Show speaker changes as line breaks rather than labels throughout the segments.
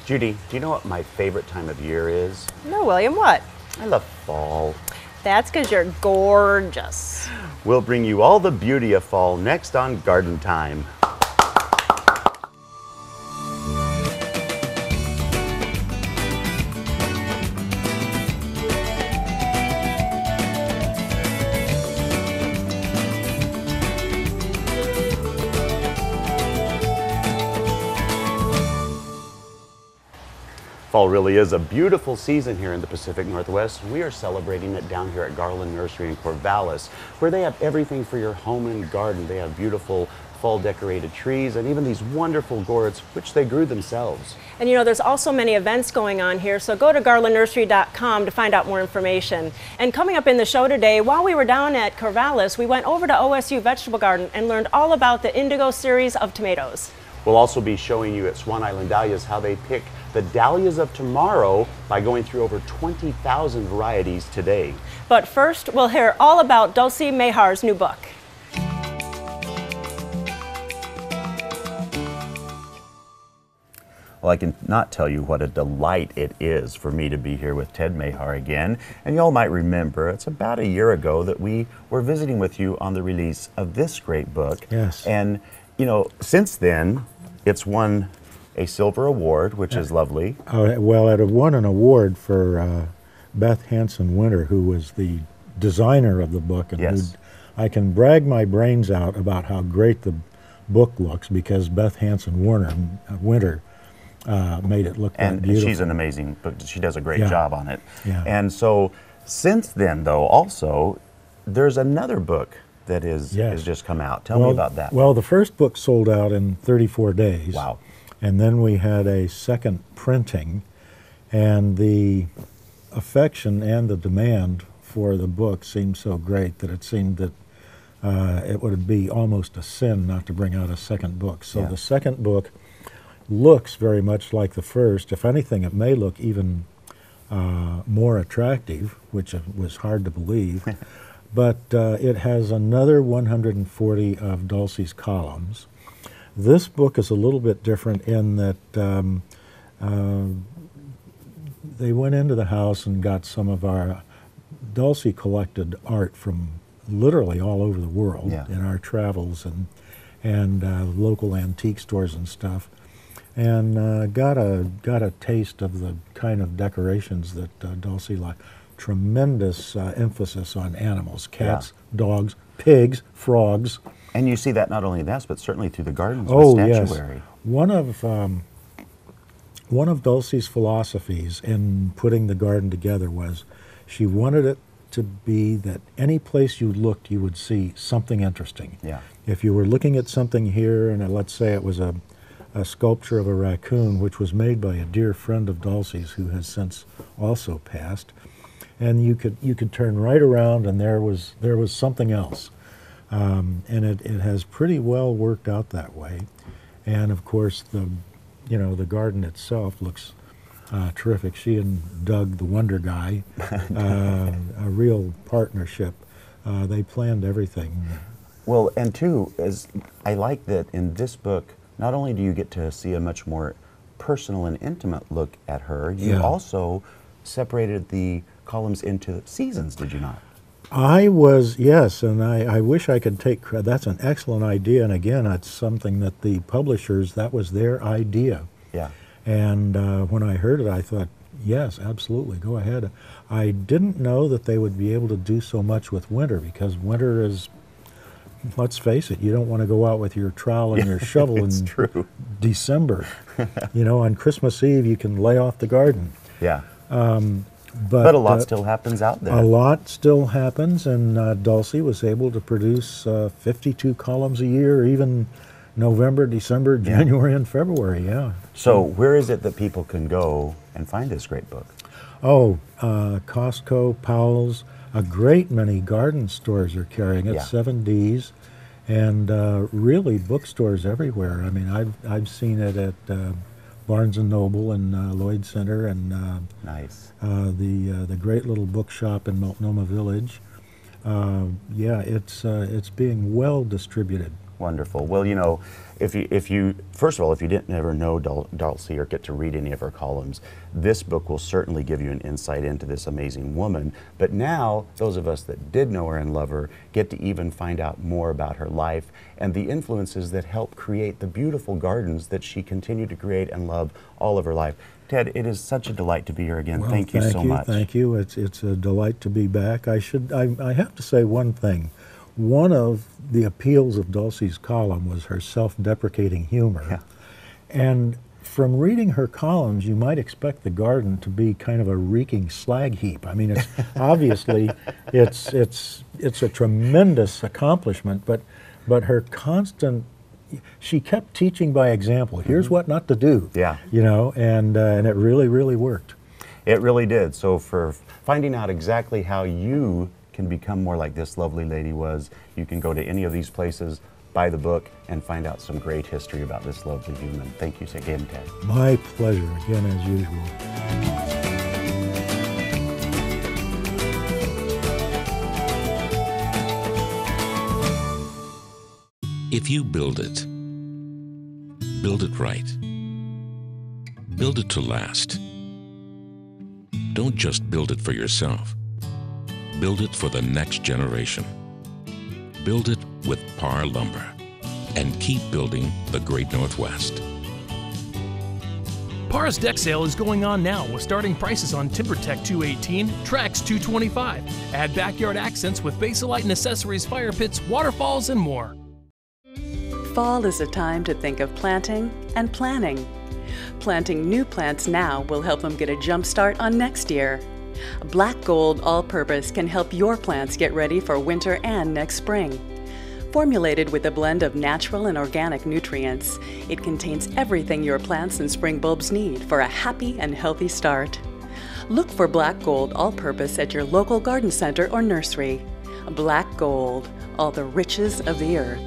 Judy, do you know what my favorite time of year is?
No, William, what?
I love fall.
That's because you're gorgeous.
We'll bring you all the beauty of fall next on Garden Time. Fall really is a beautiful season here in the Pacific Northwest. We are celebrating it down here at Garland Nursery in Corvallis, where they have everything for your home and garden. They have beautiful fall decorated trees and even these wonderful gourds, which they grew themselves.
And you know, there's also many events going on here, so go to garlandnursery.com to find out more information. And coming up in the show today, while we were down at Corvallis, we went over to OSU Vegetable Garden and learned all about the Indigo series of tomatoes.
We'll also be showing you at Swan Island Dahlias how they pick the dahlias of tomorrow by going through over 20,000 varieties today.
But first, we'll hear all about Dulcy Mahar's new book.
Well, I can not tell you what a delight it is for me to be here with Ted Mahar again. And y'all might remember, it's about a year ago that we were visiting with you on the release of this great book.
Yes.
And, you know, since then, it's won a silver award, which is lovely.
Well, it won an award for Beth Hanson Winter, who was the designer of the book. And
Yes.
I can brag my brains out about how great the book looks because Beth Hanson Winter made it look that beautiful.
And she's an amazing, but she does a great
Yeah.
job on it.
Yeah.
And so since then, though, also, there's another book that has just come out. Tell me about that.
Well, the first book sold out in 34 days.
Wow.
And then we had a second printing, and the affection and the demand for the book seemed so great that it seemed that it would be almost a sin not to bring out a second book. So the second book looks very much like the first. If anything, it may look even more attractive, which was hard to believe. But it has another 140 of Dulcy's columns. This book is a little bit different in that they went into the house and got some of our Dulcy collected art from literally all over the world in our travels and local antique stores and stuff, and got a taste of the kind of decorations that Dulcy liked. Tremendous emphasis on animals: cats, dogs, pigs, frogs.
And you see that not only in this, but certainly through the gardens with statuary.
Yes. One of Dulcy's philosophies in putting the garden together was she wanted it to be that any place you looked, you would see something interesting.
Yeah.
If you were looking at something here, and let's say it was a sculpture of a raccoon, which was made by a dear friend of Dulcy's who has since also passed, and you could turn right around, and there was something else. And it has pretty well worked out that way. And of course, the garden itself looks terrific. She and Doug, the Wonder Guy, a real partnership. They planned everything.
Well, and too, I like that in this book, not only do you get to see a much more personal and intimate look at her, you also separated the columns into seasons, did you not?
Yes, and I wish I could take credit. That's an excellent idea, and again, it's something that the publishers, that was their idea.
Yeah.
And when I heard it, I thought, yes, absolutely, go ahead. I didn't know that they would be able to do so much with winter, because winter is, let's face it, you don't want to go out with your trowel and your shovel in December. You know, on Christmas Eve, you can lay off the garden.
Yeah.
But
a lot still happens out there.
A lot still happens, and Dulcy was able to produce 52 columns a year, even November, December, January, and February,
So where is it that people can go and find this great book?
Oh, Costco, Powell's, a great many garden stores are carrying it, 7Ds, and really bookstores everywhere. I mean, I've seen it at Barnes & Noble and Lloyd Center, and the great little bookshop in Multnomah Village. It's being well distributed.
Wonderful. Well, you know, if you first of all, if you didn't ever know Dulcy or get to read any of her columns, this book will certainly give you an insight into this amazing woman. But now, those of us that did know her and love her get to even find out more about her life and the influences that helped create the beautiful gardens that she continued to create and love all of her life. Ted, it is such a delight to be here again.
Well,
thank you so much.
Thank you. It's a delight to be back. I have to say one thing. One of the appeals of Dulcy's column was her self-deprecating humor.
Yeah.
And from reading her columns, you might expect the garden to be kind of a reeking slag heap. I mean, it's obviously it's a tremendous accomplishment, but her constant, she kept teaching by example. Here's what not to do.
Yeah.
You know, and it really, really worked.
It really did. So for finding out exactly how you can become more like this lovely lady was, you can go to any of these places, buy the book, and find out some great history about this lovely human. Thank you again, Ted.
My pleasure, again, as usual.
If you build it right. Build it to last. Don't just build it for yourself. Build it for the next generation. Build it with Parr Lumber. And keep building the Great Northwest.
Parr's deck sale is going on now with starting prices on TimberTech 218, Trax 225. Add backyard accents with baselite and accessories, fire pits, waterfalls, and more.
Fall is a time to think of planting and planning. Planting new plants now will help them get a jump start on next year. Black Gold All-Purpose can help your plants get ready for winter and next spring. Formulated with a blend of natural and organic nutrients, it contains everything your plants and spring bulbs need for a happy and healthy start. Look for Black Gold All-Purpose at your local garden center or nursery. Black Gold, all the riches of the earth.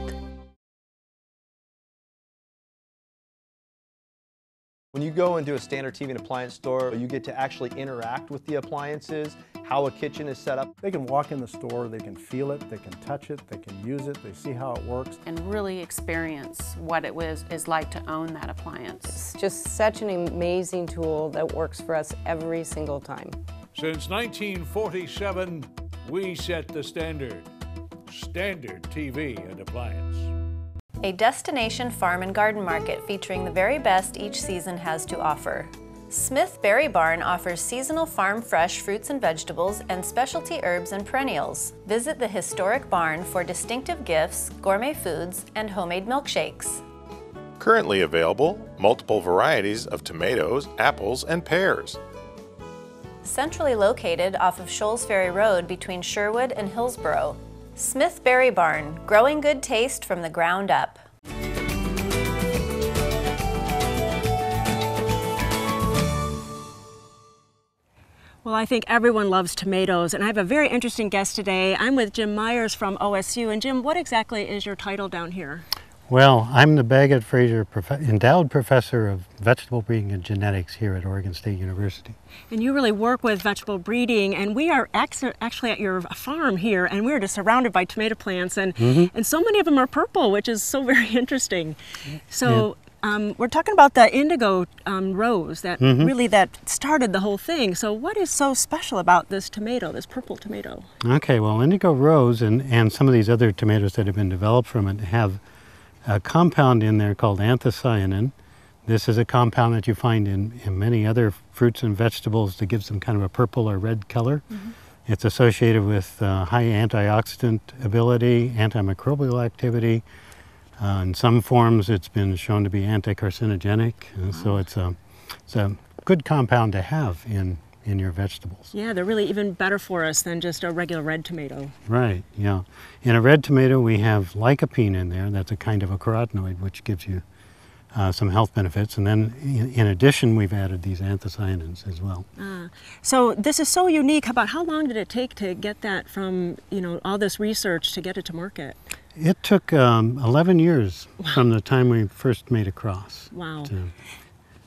When you go into a standard TV and appliance store, you get to actually interact with the appliances, how a kitchen is set up.
They can walk in the store, they can feel it, they can touch it, they can use it, they see how it works.
And really experience what it is like to own that appliance.
It's just such an amazing tool that works for us every single time.
Since 1947, we set the standard. Standard TV and appliance.
A destination farm and garden market featuring the very best each season has to offer. Smith Berry Barn offers seasonal farm fresh fruits and vegetables and specialty herbs and perennials. Visit the historic barn for distinctive gifts, gourmet foods, and homemade milkshakes.
Currently available, multiple varieties of tomatoes, apples, and pears.
Centrally located off of Shoals Ferry Road between Sherwood and Hillsborough. Smith Berry Barn, growing good taste from the ground up.
Well, I think everyone loves tomatoes, and I have a very interesting guest today. I'm with Jim Myers from OSU. And Jim, what exactly is your title down here?
Well, I'm the Bagot Fraser Endowed Professor of Vegetable Breeding and Genetics here at Oregon State University.
And you really work with vegetable breeding, and we are actually at your farm here, and we're just surrounded by tomato plants, and so many of them are purple, which is so very interesting. So we're talking about the indigo rose that really that started the whole thing. So what is so special about this tomato, this purple tomato?
Okay, well, indigo rose and some of these other tomatoes that have been developed from it have a compound in there called anthocyanin. This is a compound that you find in many other fruits and vegetables that gives them kind of a purple or red color. It's associated with high antioxidant ability, antimicrobial activity. In some forms it's been shown to be anti-carcinogenic, and so it's a good compound to have in your vegetables.
Yeah, they're really even better for us than just a regular red tomato.
Right, yeah. In a red tomato we have lycopene in there. That's a kind of a carotenoid which gives you some health benefits. And then in addition we've added these anthocyanins as well.
So this is so unique. About how long did it take to get that from, all this research to get it to market?
It took 11 years from the time we first made a cross.
Wow.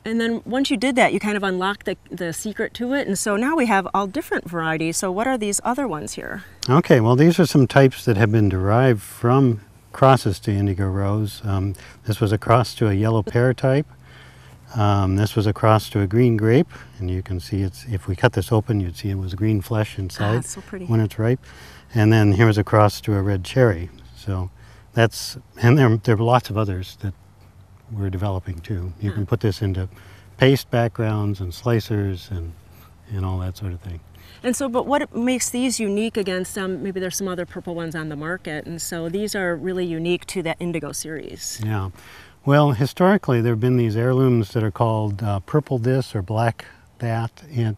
And then once you did that, you kind of unlocked the secret to it. And so now we have all different varieties. So what are these other ones here?
Okay, well these are some types that have been derived from crosses to Indigo Rose. This was a cross to a yellow pear type. This was a cross to a green grape, and you can see it's, if we cut this open, you'd see it was green flesh inside
so pretty.
when it's ripe. And then here was a cross to a red cherry. So that's, and there are lots of others that we're developing too. You can put this into paste backgrounds and slicers and all that sort of thing.
And so, but what makes these unique against maybe there's some other purple ones on the market, and so these are really unique to that Indigo series.
Yeah. Well, historically, there have been these heirlooms that are called purple this or black that, and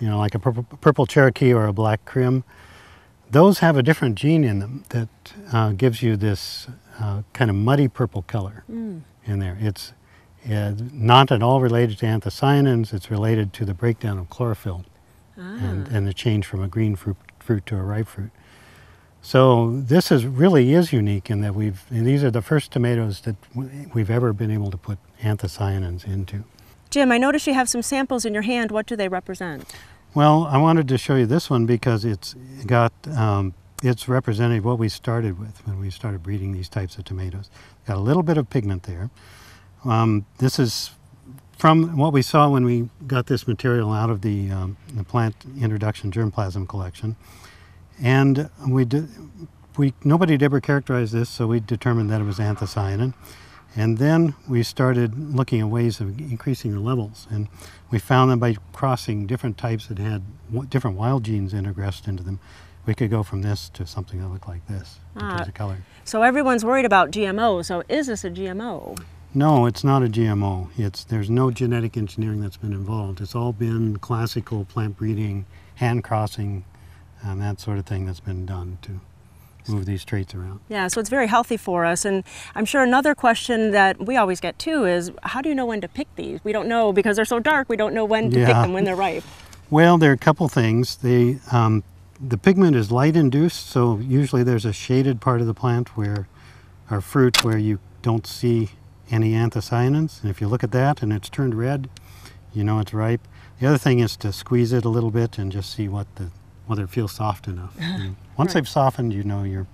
you know, like a purple Cherokee or a black Crim. Those have a different gene in them that gives you this kind of muddy purple color in there. It's not at all related to anthocyanins. It's related to the breakdown of chlorophyll and the change from a green fruit to a ripe fruit. So this really is unique in that these are the first tomatoes that we've ever been able to put anthocyanins into.
Jim, I notice you have some samples in your hand. What do they represent?
Well, I wanted to show you this one because it's representative of what we started with when we started breeding these types of tomatoes. Got a little bit of pigment there. This is from what we saw when we got this material out of the plant introduction germplasm collection. And nobody had ever characterized this, so we determined that it was anthocyanin. And then we started looking at ways of increasing the levels. And we found that by crossing different types that had different wild genes introgressed into them, we could go from this to something that looked like this in terms of color.
So everyone's worried about GMO. So is this a GMO?
No, it's not a GMO. There's no genetic engineering that's been involved. It's all been classical plant breeding, hand crossing, and that sort of thing that's been done to move these traits around.
Yeah, so it's very healthy for us. And I'm sure another question that we always get too is, how do you know when to pick these? We don't know because they're so dark, we don't know when to pick them, when they're ripe.
Well, there are a couple things. The pigment is light induced, so usually there's a shaded part of the plant or fruit where you don't see any anthocyanins. And if you look at that and it's turned red, you know it's ripe. The other thing is to squeeze it a little bit and just see whether it feels soft enough. Once they've softened, you know you're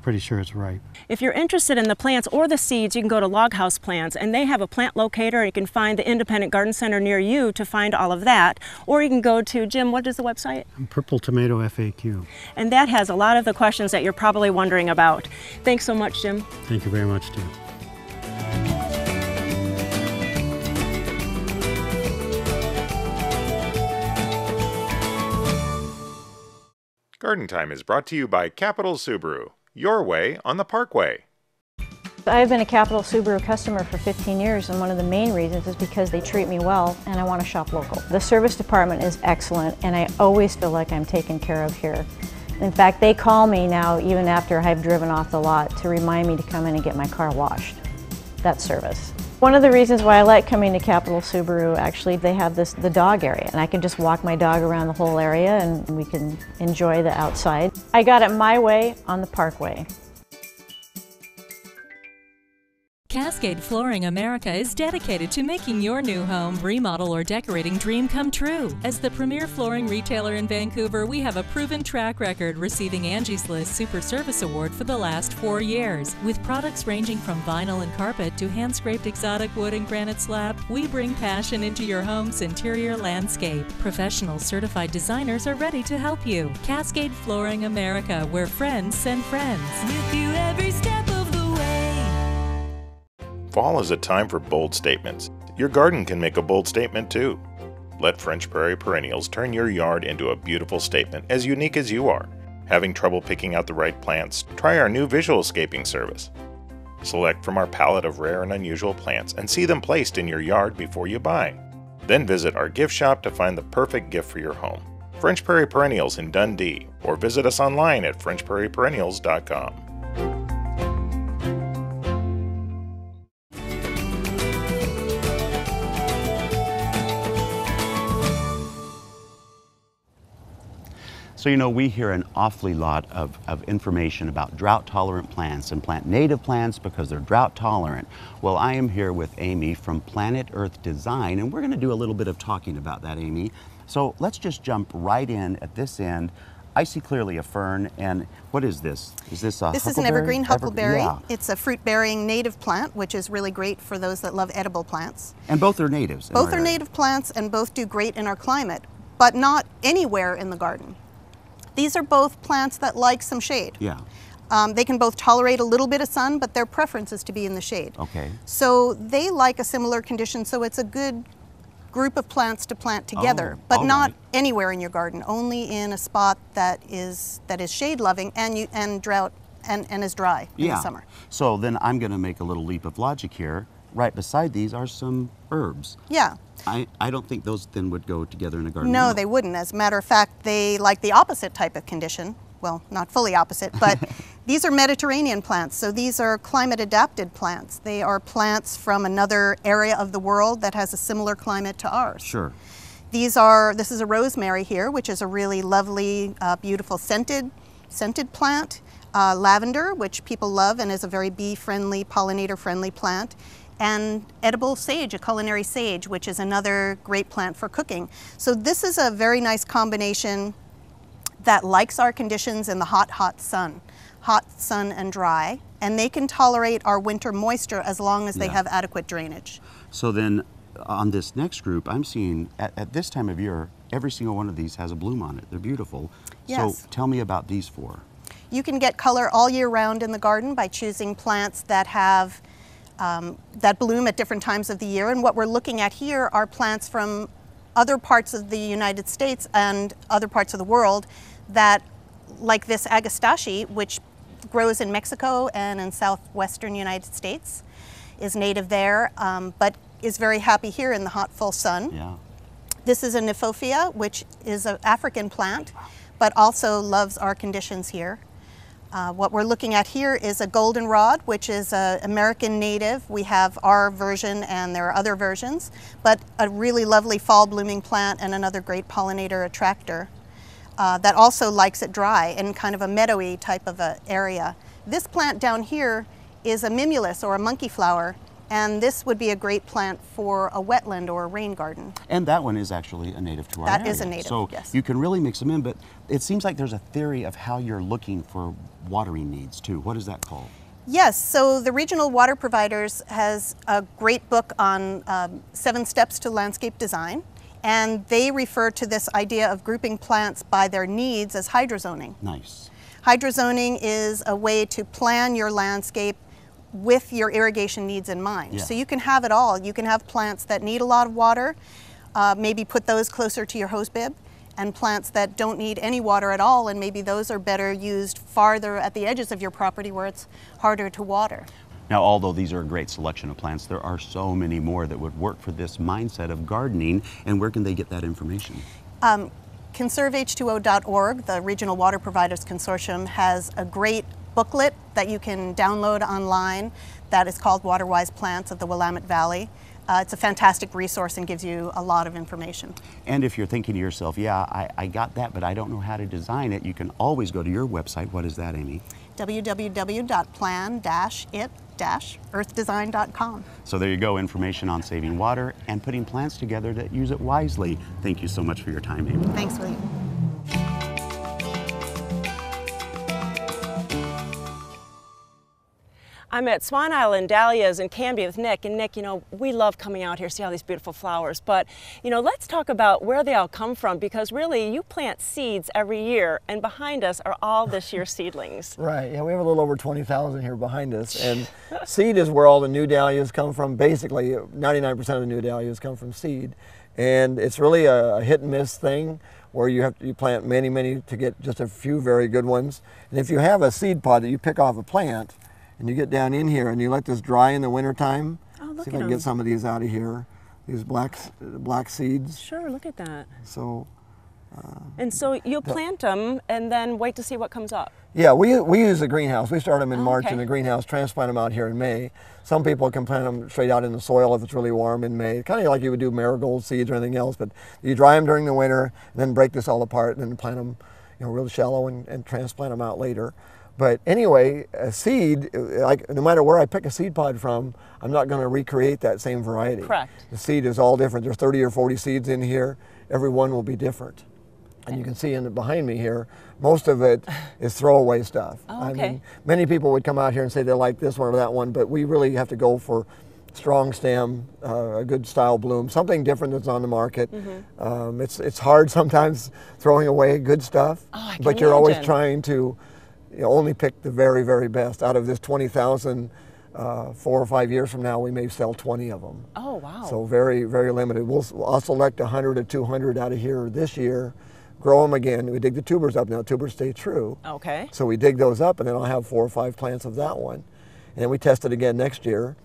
pretty sure it's ripe.
If you're interested in the plants or the seeds, you can go to Log House Plants, and they have a plant locator. You can find the independent garden center near you to find all of that. Or you can go to, Jim, what is the website?
Purple Tomato FAQ.
And that has a lot of the questions that you're probably wondering about. Thanks so much, Jim.
Thank you very much, Tim.
Garden Time is brought to you by Capital Subaru, your way on the Parkway.
I've been a Capital Subaru customer for 15 years, and one of the main reasons is because they treat me well and I want to shop local. The service department is excellent, and I always feel like I'm taken care of here. In fact, they call me now even after I've driven off the lot to remind me to come in and get my car washed. That's service. One of the reasons why I like coming to Capital Subaru, actually, they have the dog area, and I can just walk my dog around the whole area and we can enjoy the outside. I got it my way on the Parkway.
Cascade Flooring America is dedicated to making your new home, remodel, or decorating dream come true. As the premier flooring retailer in Vancouver, we have a proven track record receiving Angie's List Super Service Award for the last 4 years. With products ranging from vinyl and carpet to hand-scraped exotic wood and granite slab, we bring passion into your home's interior landscape. Professional certified designers are ready to help you. Cascade Flooring America, where friends send friends. With you every step of the way.
Fall is a time for bold statements. Your garden can make a bold statement too. Let French Prairie Perennials turn your yard into a beautiful statement as unique as you are. Having trouble picking out the right plants? Try our new visual scaping service. Select from our palette of rare and unusual plants and see them placed in your yard before you buy. Then visit our gift shop to find the perfect gift for your home. French Prairie Perennials in Dundee, or visit us online at FrenchPrairiePerennials.com.
So, you know, we hear an awfully lot of information about drought-tolerant plants and plant native plants because they're drought-tolerant. Well, I am here with Amy from Planet Earth Design, and we're going to do a little bit of talking about that, Amy. So let's just jump right in at this end. I see clearly a fern, and what is this? Is this a
This is an
huckleberry?
evergreen huckleberry.
Yeah.
It's a fruit-bearing native plant, which is really great for those that love edible plants.
And both are natives.
Both are native plants, and both do great in our climate, but not anywhere in the garden. These are both plants that like some shade.
Yeah.
They can both tolerate a little bit of sun, but their preference is to be in the shade.
Okay.
So they like a similar condition, so it's a good group of plants to plant together, but not anywhere in your garden, only in a spot that is shade loving and drought and is dry in the summer.
So then I'm going to make a little leap of logic here. Right beside these are some herbs.
Yeah.
I don't think those then would go together in a garden.
No, they wouldn't. As a matter of fact, they like the opposite type of condition. Well, not fully opposite, but these are Mediterranean plants. So these are climate adapted plants. They are plants from another area of the world that has a similar climate to ours.
Sure.
This is a rosemary here, which is a really lovely, beautiful scented plant. Lavender, which people love and is a very bee-friendly, pollinator-friendly plant. And edible sage, a culinary sage, which is another great plant for cooking. So this is a very nice combination that likes our conditions in the hot sun and dry, and they can tolerate our winter moisture as long as they have adequate drainage.
So then on this next group, I'm seeing at this time of year, every single one of these has a bloom on it. They're beautiful.
Yes.
So tell me about these four.
You can get color all year round in the garden by choosing plants that have that bloom at different times of the year. And what we're looking at here are plants from other parts of the United States and other parts of the world that, like this agastache, which grows in Mexico and in southwestern United States, is native there, but is very happy here in the hot, full sun.
Yeah.
This is a Nymphophea, which is an African plant, but also loves our conditions here. What we're looking at here is a goldenrod, which is an American native. We have our version and there are other versions, but a really lovely fall blooming plant and another great pollinator attractor that also likes it dry in kind of a meadowy type of a area. This plant down here is a mimulus or a monkey flower, and this would be a great plant for a wetland or a rain garden.
And that one is actually a native to our area.
That is a native,
so
yes.
you can really mix them in, but it seems like there's a theory of how you're looking for watering needs too. What is that called?
Yes, so the Regional Water Providers has a great book on 7 steps to landscape design, and they refer to this idea of grouping plants by their needs as hydrozoning.
Nice.
Hydrozoning is a way to plan your landscape with your irrigation needs in mind.
Yeah.
So you can have it all. You can have plants that need a lot of water, maybe put those closer to your hose bib, and plants that don't need any water at all, and maybe those are better used farther at the edges of your property where it's harder to water.
Now, although these are a great selection of plants, there are so many more that would work for this mindset of gardening, and where can they get that information?
ConserveH2O.org, the Regional Water Providers Consortium, has a great booklet that you can download online that is called Water-Wise Plants of the Willamette Valley. It's a fantastic resource and gives you a lot of information.
And if you're thinking to yourself, yeah, I got that, but I don't know how to design it, you can always go to your website. What is that, Amy?
www.plan-it-earthdesign.com.
So there you go, information on saving water and putting plants together that use it wisely. Thank you so much for your time, Amy.
Thanks, William.
I'm at Swan Island Dahlias in Canby with Nick, and Nick, you know, we love coming out here, see all these beautiful flowers, but, you know, let's talk about where they all come from, because really you plant seeds every year, and behind us are all this year's seedlings.
Right, yeah, we have a little over 20,000 here behind us, and seed is where all the new dahlias come from. Basically, 99% of the new dahlias come from seed, and it's really a hit and miss thing where you plant many to get just a few very good ones. And if you have a seed pod that you pick off a plant, and you get down in here and you let this dry in the wintertime.
Oh, look
See if
at
I can get some of these out of here. These black seeds.
Sure, look at that.
So.
And so you'll plant them and then wait to see what comes up.
Yeah, we use a greenhouse. We start them in March
okay.
in the greenhouse, transplant them out here in May. Some people can plant them straight out in the soil if it's really warm in May. Kind of like you would do marigold seeds or anything else, but you dry them during the winter and then break this all apart and then plant them, you know, real shallow and transplant them out later. But anyway, a seed, like no matter where I pick a seed pod from, I'm not going to recreate that same variety.
Correct.
The seed is all different. There's 30 or 40 seeds in here. Every one will be different. And you can see behind me here, most of it is throwaway stuff.
Oh, okay.
I mean, many people would come out here and say they like this one or that one, but we really have to go for strong stem, a good style bloom, something different that's on the market. It's hard sometimes throwing away good stuff, but you're always trying to only pick the very, very best. Out of this 20,000, 4 or 5 years from now, we may sell 20 of them.
Oh, wow.
So very, very limited. I'll select 100 to 200 out of here this year, grow them again. We dig the tubers up. Now, tubers stay true.
Okay.
So we dig those up, and then I'll have 4 or 5 plants of that one. And then we test it again next year.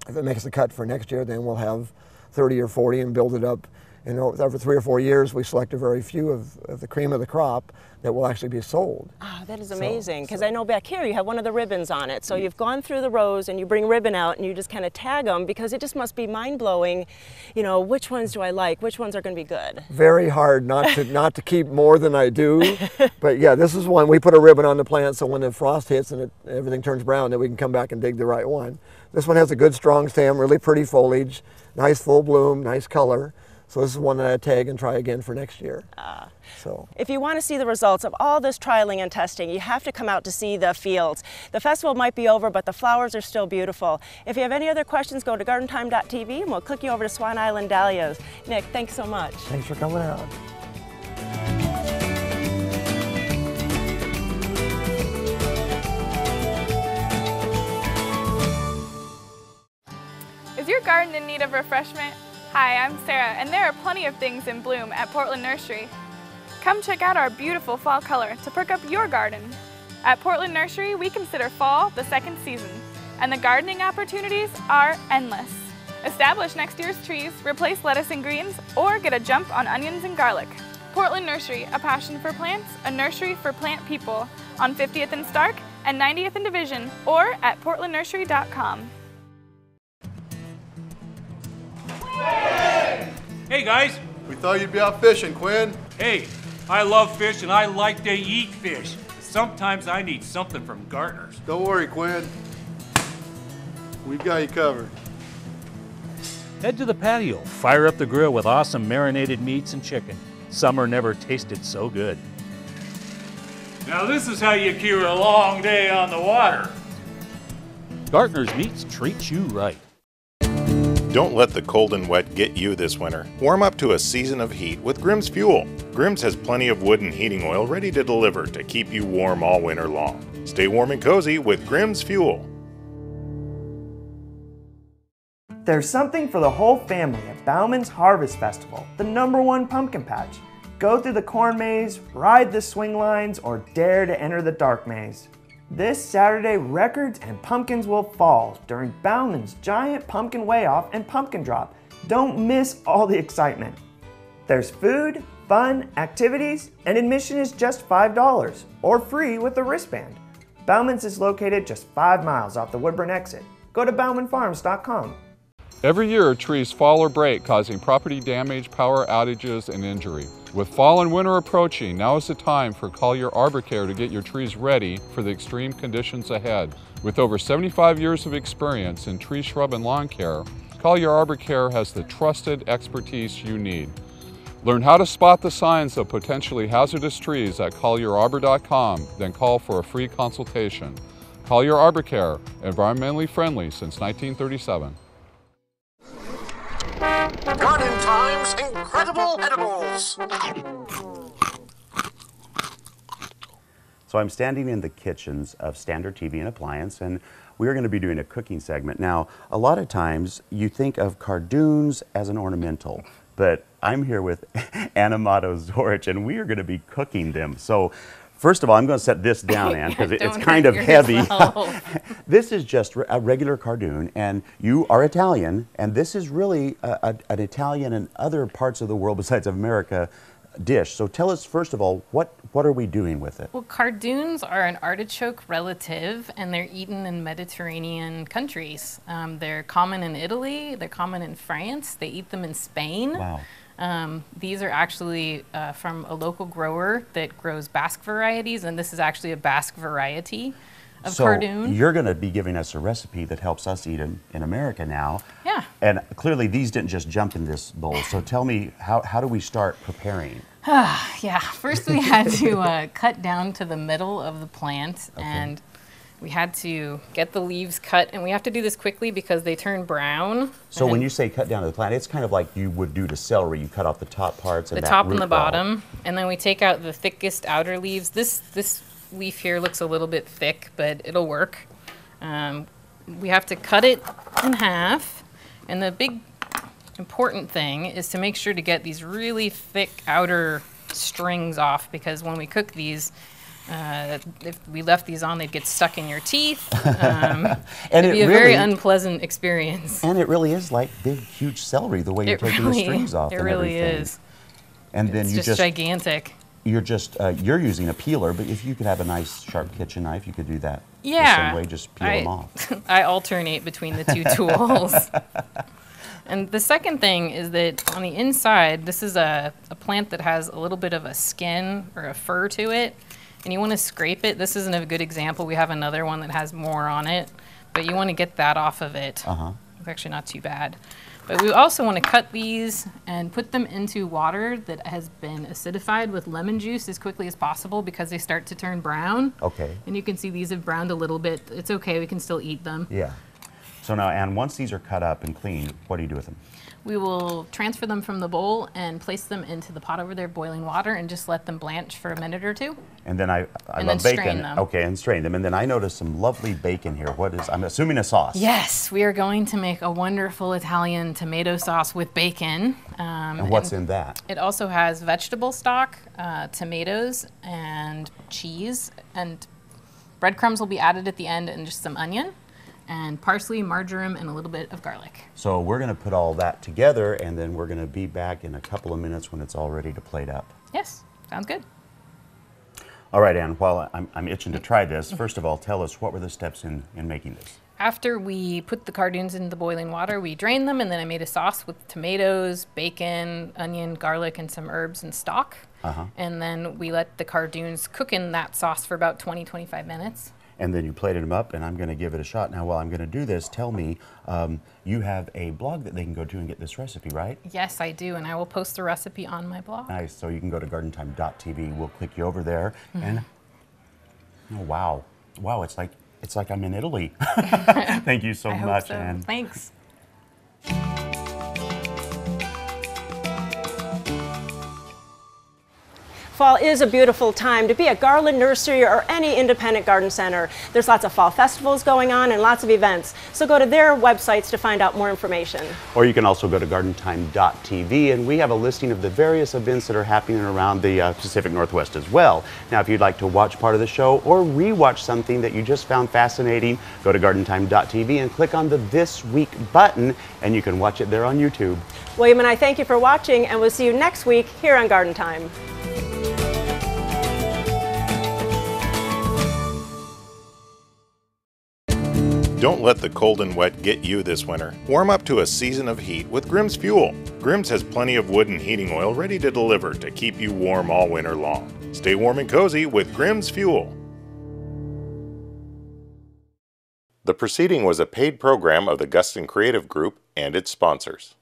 If it makes the cut for next year, then we'll have 30 or 40 and build it up. And over 3 or 4 years, we select a very few of the cream of the crop that will actually be sold.
Ah, that is amazing, because I know back here you have one of the ribbons on it. So you've gone through the rows and you bring ribbon out and you just kind of tag them, because it just must be mind-blowing, which ones do I like, which ones are going to be good.
Very hard not to keep more than I do. But yeah, this is one. We put a ribbon on the plant so when the frost hits and everything turns brown, then we can come back and dig the right one. This one has a good strong stem, really pretty foliage, nice full bloom, nice color. So this is one that I tag and try again for next year.
If you want to see the results of all this trialing and testing, you have to come out to see the fields. The festival might be over, but the flowers are still beautiful. If you have any other questions, go to gardentime.tv and we'll click you over to Swan Island Dahlias. Nick, thanks so much.
Thanks for coming out.
Is your garden in need of refreshment? Hi, I'm Sarah, and there are plenty of things in bloom at Portland Nursery. Come check out our beautiful fall color to perk up your garden. At Portland Nursery, we consider fall the second season, and the gardening opportunities are endless. Establish next year's trees, replace lettuce and greens, or get a jump on onions and garlic. Portland Nursery, a passion for plants, a nursery for plant people, on 50th and Stark and 90th and Division, or at portlandnursery.com.
Hey guys!
We thought you'd be out fishing, Quinn.
Hey, I love fish and I like to eat fish. Sometimes I need something from Gartner's.
Don't worry, Quinn. We've got you covered.
Head to the patio, fire up the grill with awesome marinated meats and chicken. Summer never tasted so good.
Now this is how you cure a long day on the water.
Gartner's Meats treats you right.
Don't let the cold and wet get you this winter. Warm up to a season of heat with Grimm's Fuel. Grimm's has plenty of wood and heating oil ready to deliver to keep you warm all winter long. Stay warm and cozy with Grimm's Fuel.
There's something for the whole family at Bauman's Harvest Festival, the #1 pumpkin patch. Go through the corn maze, ride the swing lines, or dare to enter the dark maze. This Saturday, records and pumpkins will fall during Bauman's Giant Pumpkin Weigh-Off and Pumpkin Drop. Don't miss all the excitement. There's food, fun, activities, and admission is just $5 or free with a wristband. Bauman's is located just 5 miles off the Woodburn exit. Go to baumanfarms.com.
Every year, trees fall or break, causing property damage, power outages, and injury. With fall and winter approaching, now is the time for Collier Arbor Care to get your trees ready for the extreme conditions ahead. With over 75 years of experience in tree, shrub, and lawn care, Collier Arbor Care has the trusted expertise you need. Learn how to spot the signs of potentially hazardous trees at collierarbor.com, then call for a free consultation. Collier Arbor Care, environmentally friendly since 1937.
Garden Time's Incredible Edibles.
So I'm standing in the kitchens of Standard TV and Appliance, and we're going to be doing a cooking segment. Now, a lot of times you think of cardoons as an ornamental, but I'm here with Anamato Zorich, and we are going to be cooking them. So first of all, I'm going to set this down, Ann, because it's kind of heavy. This is just a regular cardoon, and you are Italian, and this is really an Italian and other parts of the world besides America dish. So tell us, first of all, what are we doing with it?
Well, cardoons are an artichoke relative, and they're eaten in Mediterranean countries. They're common in Italy, they're common in France, they eat them in Spain.
Wow.
These are actually from a local grower that grows Basque varieties, and this is actually a Basque variety of cardoon.
So you're going to be giving us a recipe that helps us eat in America now.
Yeah.
And clearly these didn't just jump in this bowl. So tell me, how do we start preparing?
Yeah, first we had to cut down to the middle of the plant, and we had to get the leaves cut, and we have to do this quickly because they turn brown.
So when you say cut down to the plant, it's kind of like you would do to celery. You cut off the top parts and
the
that
top
root
and the
ball.
bottom, and then we take out the thickest outer leaves. This leaf here looks a little bit thick, but it'll work. We have to cut it in half, and the big important thing is to make sure to get these really thick outer strings off, because when we cook these, if we left these on, they'd get stuck in your teeth.
And
it'd be a very unpleasant experience.
And it really is like big, huge celery, the way you're taking the strings off.
It
and
really
everything.
is.
And then
It's
you
just gigantic.
You're using a peeler, but if you could have a nice sharp kitchen knife, you could do that
Yeah.
the same way, just peel them off.
I alternate between the two tools. And the second thing is that on the inside, this is a plant that has a little bit of a skin or a fur to it, and you want to scrape it. This isn't a good example. We have another one that has more on it, but you want to get that off of it. It's actually not too bad. But we also want to cut these and put them into water that has been acidified with lemon juice as quickly as possible, because they start to turn brown.
Okay.
And you can see these have browned a little bit. It's okay, we can still eat them.
Yeah. So now, Ann, once these are cut up and cleaned, what do you do with them?
We will transfer them from the bowl and place them into the pot over there, boiling water, and just let them blanch for a minute or two.
And then I
And
love
then
bacon.
strain them.
Okay, and strain them. And then I noticed some lovely bacon here. What is, I'm assuming a sauce.
Yes, we are going to make a wonderful Italian tomato sauce with bacon.
And what's in that?
It also has vegetable stock, tomatoes, and cheese, and breadcrumbs will be added at the end, and just some onion, and parsley, marjoram, and a little bit of garlic.
So we're going to put all that together, and then we're going to be back in a couple of minutes when it's all ready to plate up.
Yes, sounds good.
All right, Ann, while I'm itching to try this, first of all, tell us, what were the steps in making this?
After we put the cardoons in the boiling water, we drained them, and then I made a sauce with tomatoes, bacon, onion, garlic, and some herbs and stock. And then we let the cardoons cook in that sauce for about 20-25 minutes.
And then you plated them up, and I'm going to give it a shot. Now, while I'm going to do this, tell me, you have a blog that they can go to and get this recipe, right?
Yes, I do, and I will post the recipe on my blog.
Nice. So you can go to gardentime.tv. We'll click you over there, and oh, wow, wow! It's like I'm in Italy. Thank you so
I hope
much,
so.
Ann.
Thanks.
Fall is a beautiful time to be at Garland Nursery or any independent garden center. There's lots of fall festivals going on and lots of events. So go to their websites to find out more information.
Or you can also go to gardentime.tv, and we have a listing of the various events that are happening around the Pacific Northwest as well. Now, if you'd like to watch part of the show or re-watch something that you just found fascinating, go to gardentime.tv and click on the This Week button, and you can watch it there on YouTube.
William and I thank you for watching, and we'll see you next week here on Garden Time.
Don't let the cold and wet get you this winter. Warm up to a season of heat with Grimm's Fuel. Grimm's has plenty of wood and heating oil ready to deliver to keep you warm all winter long. Stay warm and cozy with Grimm's Fuel. The proceeding was a paid program of the Guston Creative Group and its sponsors.